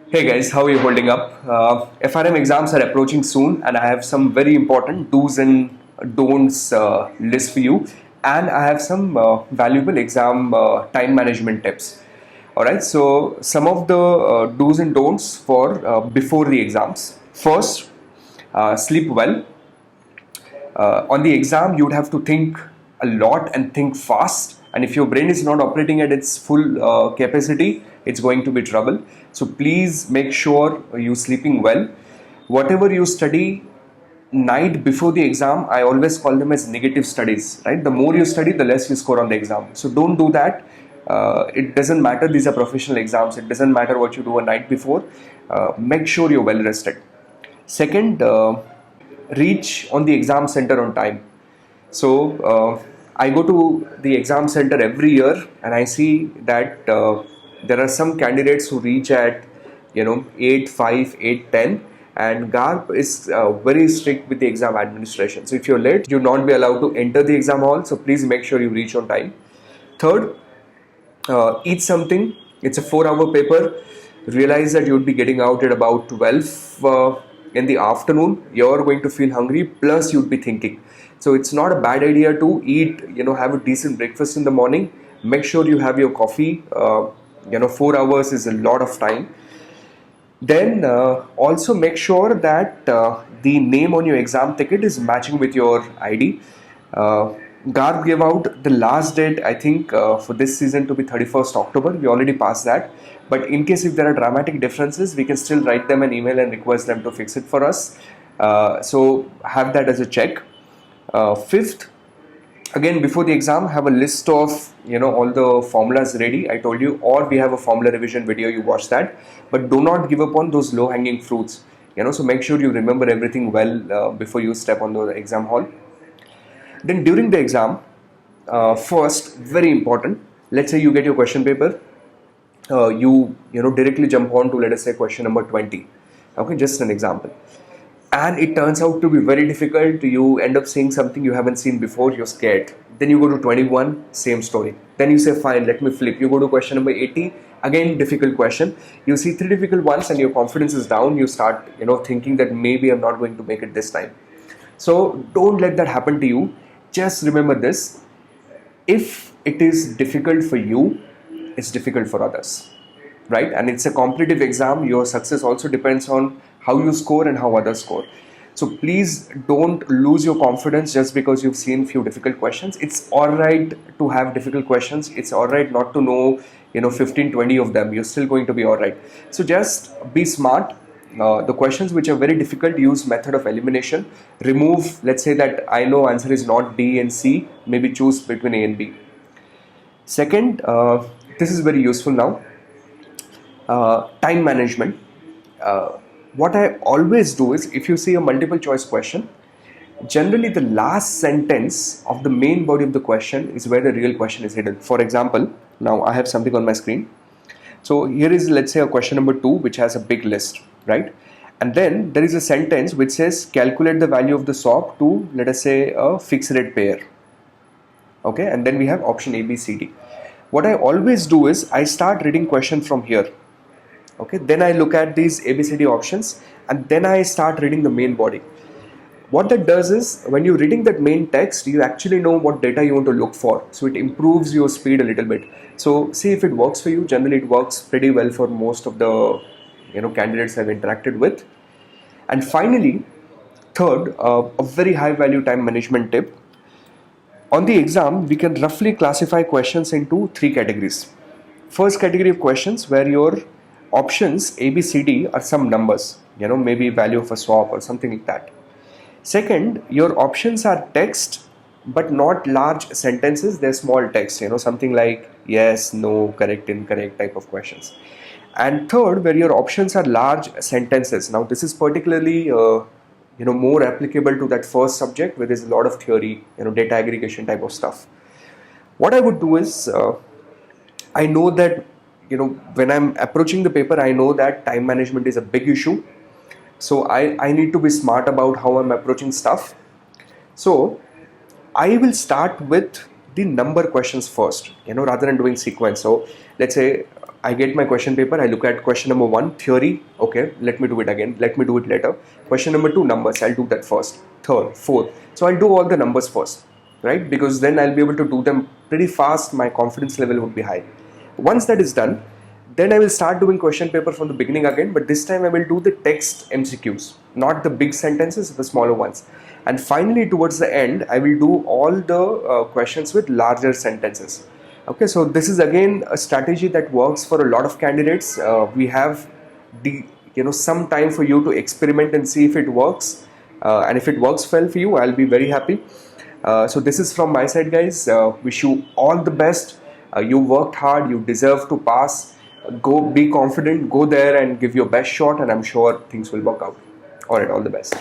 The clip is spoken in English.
Hey guys, how are you holding up? FRM exams are approaching soon, and I have some very important do's and don'ts list for you, and I have some valuable exam time management tips. All right, so some of the do's and don'ts for before the exams. First, sleep well. On the exam, you would have to think a lot and think fast. And if your brain is not operating at its full capacity, it's going to be trouble. So please make sure you're sleeping well. Whatever you study night before the exam, I always call them as negative studies, right? The more you study, the less you score on the exam. So don't do that. It doesn't matter. These are professional exams. It doesn't matter what you do a night before. Make sure you're well rested. Second, reach on the exam center on time. So I go to the exam center every year, and I see that there are some candidates who reach at 8:05, 8:10, and GARP is very strict with the exam administration. So if you're late, you'll not be allowed to enter the exam hall. So please make sure you reach on time. Third, eat something. It's a 4-hour paper. Realize that you'll be getting out at about 12 in the afternoon. You're going to feel hungry, plus you'd be thinking. So it's not a bad idea to eat, have a decent breakfast in the morning. Make sure you have your coffee. 4 hours is a lot of time. Then also make sure that the name on your exam ticket is matching with your ID. GARB gave out the last date, I think, for this season to be 31st October. We already passed that. But in case if there are dramatic differences, we can still write them an email and request them to fix it for us. So have that as a check. Fifth, again, before the exam, have a list of all the formulas ready. I told you, or we have a formula revision video, you watch that. But do not give up on those low-hanging fruits. So make sure you remember everything well before you step on the exam hall. Then during the exam, first, very important, let's say you get your question paper, you directly jump on to, let us say, question number 20. Okay, just an example. And it turns out to be very difficult. You end up seeing something you haven't seen before, you're scared. Then you go to 21, same story. Then you say, fine, let me flip. You go to question number 80, again, difficult question. You see 3 difficult ones and your confidence is down. You start, thinking that maybe I'm not going to make it this time. So don't let that happen to you. Just remember this, if it is difficult for you, it's difficult for others, right? And it's a competitive exam. Your success also depends on how you score and how others score. So please don't lose your confidence just because you've seen few difficult questions. It's all right to have difficult questions. It's all right not to know 15, 20 of them. You're still going to be all right. So just be smart. The questions which are very difficult, use method of elimination. Remove, let's say that I know answer is not D and C, maybe choose between A and B. Second, this is very useful now. Time management. What I always do is, if you see a multiple choice question, generally the last sentence of the main body of the question is where the real question is hidden. For example, now I have something on my screen. So here is, let's say, a question number 2 which has a big list, right? And then there is a sentence which says calculate the value of the SOP to, let us say, a fixed rate pair. Okay, and then we have option A, B, C, D. What I always do is I start reading question from here. Okay, then I look at these ABCD options and then I start reading the main body. What that does is, when you're reading that main text, you actually know what data you want to look for. So it improves your speed a little bit. So see if it works for you. Generally it works pretty well for most of the candidates I've interacted with. And finally, third, a very high value time management tip. On the exam, we can roughly classify questions into 3 categories. First category of questions where your options A, B, C, D are some numbers, maybe value of a swap or something like that. Second, your options are text but not large sentences, they're small text, something like yes, no, correct, incorrect type of questions. And third, where your options are large sentences. Now this is particularly more applicable to that first subject where there's a lot of theory, data aggregation type of stuff. What I would do is, I know that when I'm approaching the paper, I know that time management is a big issue. So I need to be smart about how I'm approaching stuff. So I will start with the number questions first, rather than doing sequence. So let's say I get my question paper, I look at question number 1, theory, okay, let me do it again, let me do it later. Question number 2, numbers, I'll do that first. Third, fourth, so I'll do all the numbers first, right? Because then I'll be able to do them pretty fast, my confidence level would be high. Once that is done, then I will start doing question paper from the beginning again, but this time I will do the text MCQs, not the big sentences, the smaller ones. And finally, towards the end, I will do all the questions with larger sentences. Okay, so this is again a strategy that works for a lot of candidates. We have some time for you to experiment and see if it works. And if it works well for you, I'll be very happy. So this is from my side, guys. Wish you all the best. You worked hard, you deserve to pass. Go, be confident, go there and give your best shot, and I'm sure things will work out. All right, all the best.